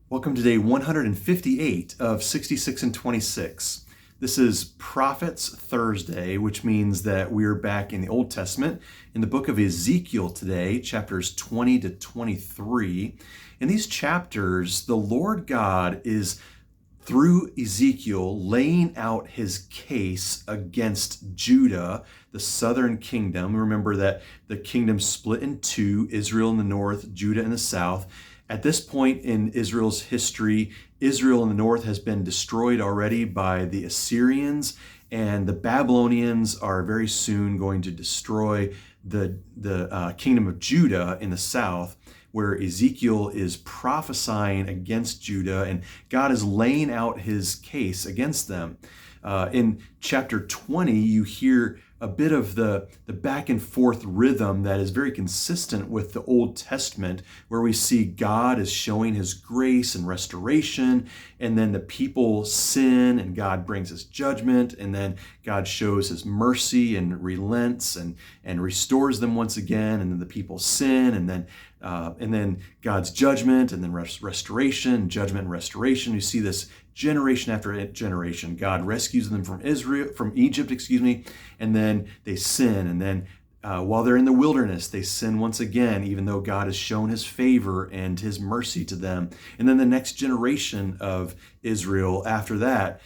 Welcome to day 158 of 66 and 26. This is Prophets Thursday, which means that we're back in the Old Testament in the book of Ezekiel today, chapters 20 to 23. In these chapters, the Lord God is, through Ezekiel, laying out his case against Judah, the southern kingdom. Remember that the kingdom split in two, Israel in the north, Judah in the south. At this point in Israel's history, Israel in the north has been destroyed already by the Assyrians, and the Babylonians are very soon going to destroy the kingdom of Judah in the south, where Ezekiel is prophesying against Judah, and God is laying out his case against them. In chapter 20, you hear a bit of the back and forth rhythm that is very consistent with the Old Testament, where we see God is showing his grace and restoration, and then the people sin and God brings his judgment, and then God shows his mercy and relents and restores them once again, and then the people sin, and then God's judgment, and then restoration, judgment and restoration. You see this generation after generation. God rescues them from Egypt, and then they sin, and then while they're in the wilderness, they sin once again, even though God has shown his favor and his mercy to them. And then the next generation of Israel after that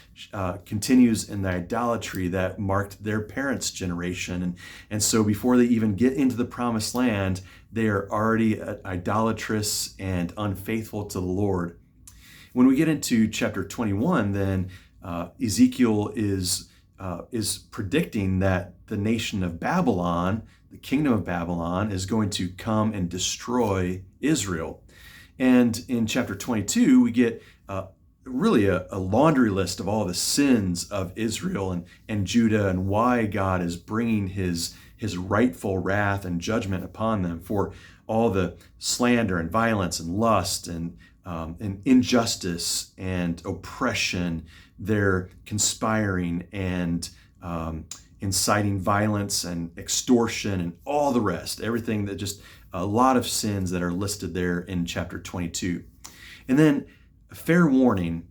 continues in the idolatry that marked their parents' generation. And so before they even get into the promised land, they are already idolatrous and unfaithful to the Lord. When we get into chapter 21, then Ezekiel is predicting that the nation of Babylon, the kingdom of Babylon, is going to come and destroy Israel. And in chapter 22, we get really a laundry list of all the sins of Israel and Judah, and why God is bringing his rightful wrath and judgment upon them for all the slander and violence and lust and injustice and oppression. They're conspiring and inciting violence and extortion and all the rest, everything that just a lot of sins that are listed there in chapter 22. And then, a fair warning,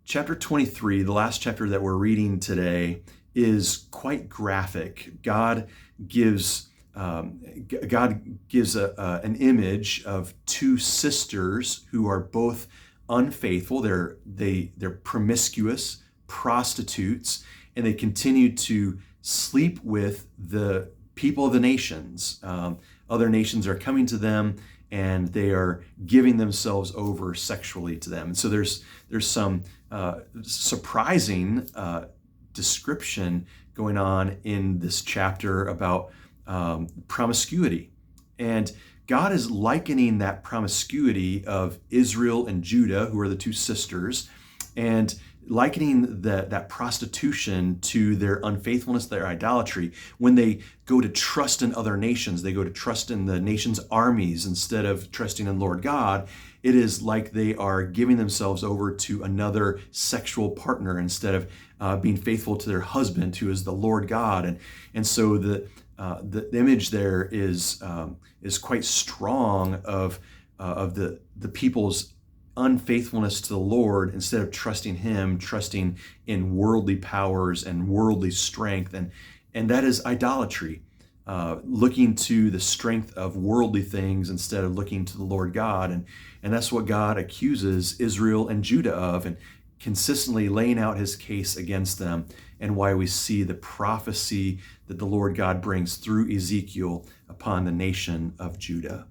chapter 23, the last chapter that we're reading today, is quite graphic. God gives an image of two sisters who are both unfaithful. They're promiscuous prostitutes, and they continue to sleep with the people of the nations. Other nations are coming to them, and they are giving themselves over sexually to them. And so there's some surprising description going on in this chapter about promiscuity. And God is likening that promiscuity of Israel and Judah, who are the two sisters, and likening that prostitution to their unfaithfulness, their idolatry. When they go to trust in other nations, they go to trust in the nation's armies instead of trusting in Lord God. It is like they are giving themselves over to another sexual partner instead of being faithful to their husband, who is the Lord God. And so the image there is quite strong of the people's unfaithfulness to the Lord, instead of trusting him, trusting in worldly powers and worldly strength, and that is idolatry, looking to the strength of worldly things instead of looking to the Lord God, and that's what God accuses Israel and Judah of, and consistently laying out his case against them, and why we see the prophecy that the Lord God brings through Ezekiel upon the nation of Judah.